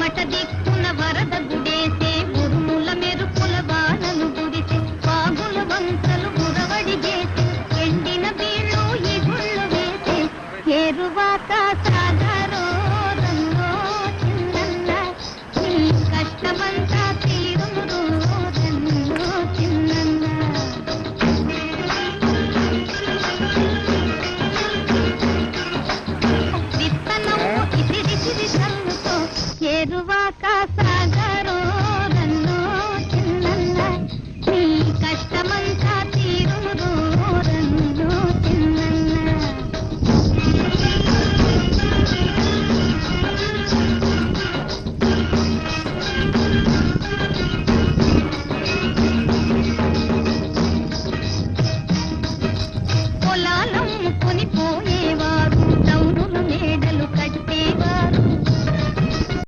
పడమట దిక్కున వరద గుడేసే ఉరుముల మెరుపుల బాణలు గుడిసే పాగుల వంకలు గురవడి చేసే ఎండిన బీళ్ళు ఈ గుళ్ళు వేసే ఏరువాక సాగరో రంగో చిన్నన్న నీ కష్టమంతా తీరును రంగో చిన్నన్న విత్తనము ఇసిరిసిరి చల్లుతో ఏరువాక